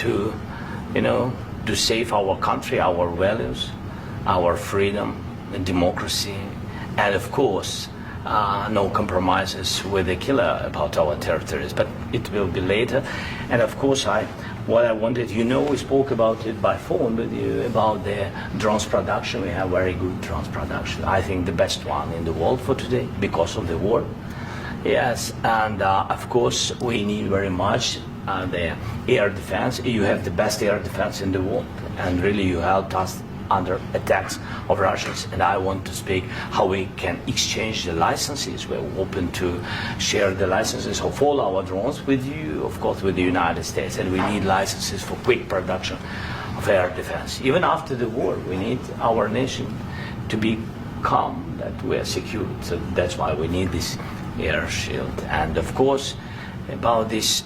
to, to save our country, our values, our freedom, and democracy, and of course, no compromises with the killer about our territories. But it will be later. And of course, what I wanted, we spoke about it by phone with you about the drones production. We have very good drones production. I think the best one in the world for today because of the war. Yes, and of course, we need very much the air defense. You have the best air defense in the world, and really you helped us under attacks of Russians. And I want to speak how we can exchange the licenses. We're open to share the licenses of all our drones with you, of course, with the United States. And we need licenses for quick production of air defense. Even after the war, we need our nation to be calm, that we are secure. So that's why we need this air shield. And of course, about this,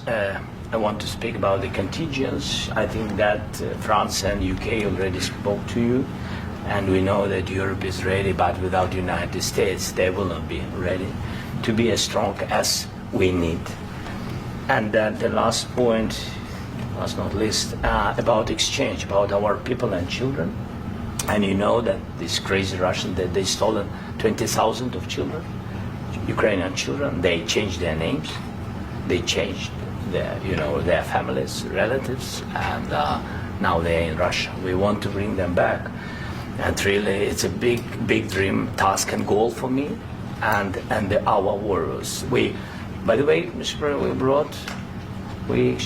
I want to speak about the contingents. I think that France and UK already spoke to you, and we know that Europe is ready, but without the United States, they will not be ready to be as strong as we need. And the last point, last not least, about exchange, about our people and children. And you know that this crazy Russian, that they stolen 20,000 of children, Ukrainian children. They changed their names, they changed their families, relatives, and now they're in Russia. We want to bring them back, and really, it's a big dream, task, and goal for me, and our warriors. By the way, Mr. President, we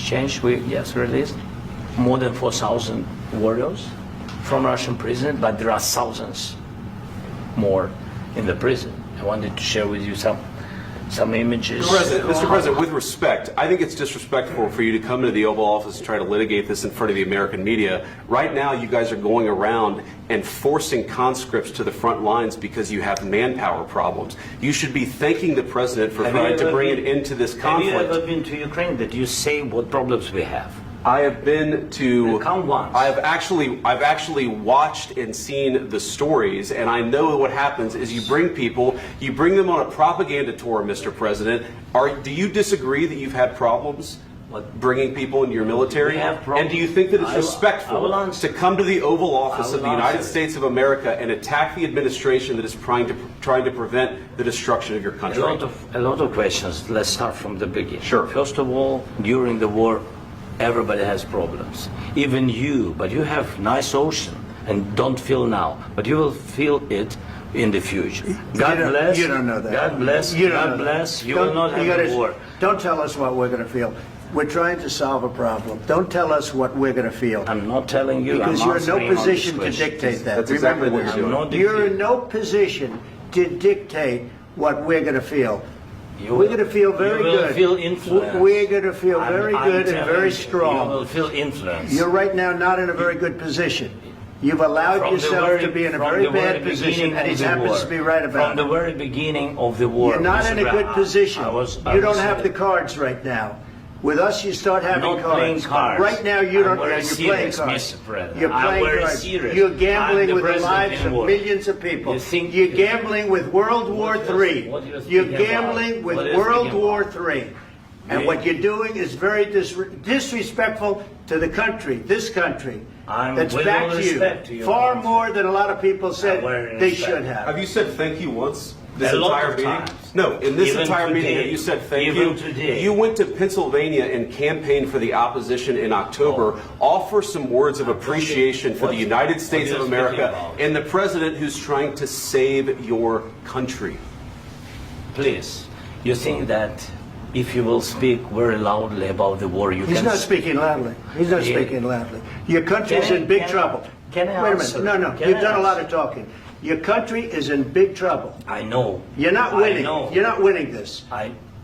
released more than 4,000 warriors from Russian prison, but there are thousands more in the prison. I wanted to share with you some images. Mr. President, with respect, I think it's disrespectful for you to come into the Oval Office and try to litigate this in front of the American media. Right now, you guys are going around and forcing conscripts to the front lines because you have manpower problems. You should be thanking the President for trying to bring an end to this conflict. Have you ever been to Ukraine? Did you say what problems we have? I have been to. Count once. I've actually watched and seen the stories, and I know what happens is you bring them on a propaganda tour, Mr. President. Do you disagree that you've had problems bringing people into your military? And do you think that it's respectful to come to the Oval Office of the United States of America and attack the administration that is trying to prevent the destruction of your country? A lot of questions. Let's start from the beginning. Sure. First of all, during the war, everybody has problems, even you, but you have nice ocean and don't feel now, but you will feel it in the future. God bless. You don't know that. God bless. God bless. You will not have a war. Don't tell us what we're going to feel. We're trying to solve a problem. Don't tell us what we're going to feel. I'm not telling you. Because you're in no position to dictate that. That's exactly what you're doing. You're in no position to dictate what we're going to feel. We're going to feel very good. You will feel influence. We're going to feel very good and very strong. You will feel influence. You're right now not in a very good position. You've allowed yourself to be in a very bad position, and he happens to be right about it. From the very beginning of the war. You're not in a good position. You don't have the cards right now. With us, you start having cards. Right now, you don't. You're playing cards. You're playing cards. You're gambling with the lives of millions of people. You're gambling with World War III. You're gambling with World War III. And what you're doing is very disrespectful to the country, this country, that's back to you, far more than a lot of people said they should have. Have you said thank you once? This entire meeting? No, in this entire meeting, you said thank you. You went to Pennsylvania and campaigned for the opposition in October. Offer some words of appreciation for the United States of America and the President who's trying to save your country. Please, you think that if you will speak very loudly about the war, you can... He's not speaking loudly. He's not speaking loudly. Your country's in big trouble. Can I answer? Wait a minute. No, you've done a lot of talking. Your country is in big trouble. I know. You're not winning. You're not winning this.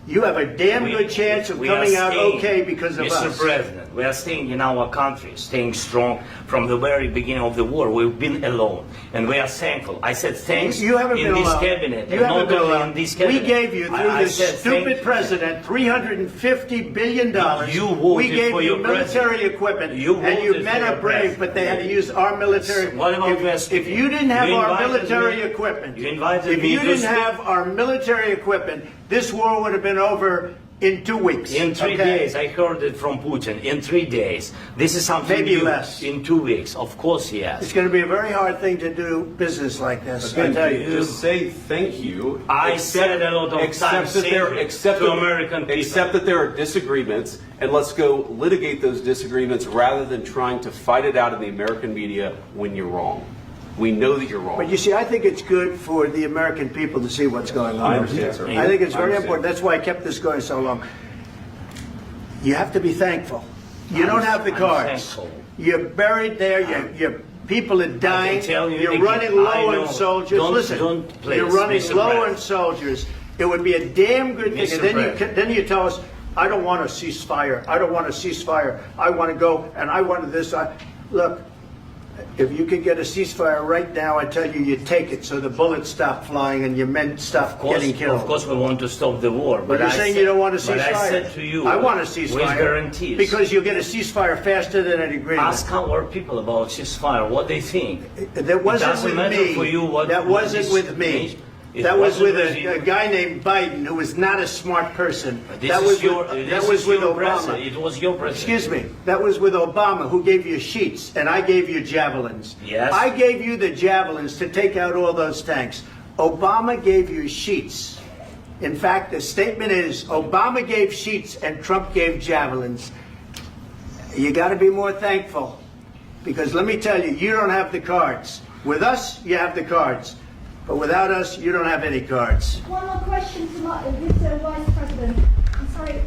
You have a damn good chance of coming out okay because of us. Mr. President, we are staying in our country, staying strong from the very beginning of the war. We've been alone, and we are thankful. I said thanks you haven't in been this alone. cabinet. You haven't been alone. In this cabinet. We gave you, through this stupid president, $350 billion. You voted we gave for you your military president. equipment, and your men are brave, but they had to use our military. What about if you didn't have our military equipment, you invited if me you to didn't speak. have our military equipment, this war would have been over In 2 weeks. In 3 days. I heard it from Putin. In 3 days. This is something maybe new. less. In 2 weeks. Of course, yes. It's going to be a very hard thing to do business like this. Again, I tell you. just say thank you. I said a lot of times to American people. Accept that there are disagreements, and let's go litigate those disagreements rather than trying to fight it out in the American media when you're wrong. We know that you're wrong. But you see, I think it's good for the American people to see what's going on. I understand, sir. I think it's very important. That's why I kept this going so long. You have to be thankful. You don't have the cards. You're buried there. Your people are dying. You're running low on soldiers. Listen, you're running low on soldiers. It would be a damn good thing. And then you tell us, I don't want a ceasefire. I don't want a ceasefire. I want to go and I want this. Look, if you could get a ceasefire right now, I tell you, you take it so the bullets stop flying and your men stop getting killed. Of course, we want to stop the war. But you're saying you don't want a ceasefire. But I said to you, I want a ceasefire. With guarantees. Because you'll get a ceasefire faster than an agreement. Ask our people about ceasefire, what they think. That wasn't with me. For you what, that wasn't with me. That was with a guy named Biden, who was not a smart person. That was with Obama. It was your president. Excuse me. That was with Obama, who gave you sheets, and I gave you javelins. Yes. I gave you the javelins to take out all those tanks. Obama gave you sheets. In fact, the statement is, Obama gave sheets and Trump gave javelins. You got to be more thankful. Because let me tell you, you don't have the cards. With us, you have the cards. But without us, you don't have any cards. One more question to Vice President. I'm sorry.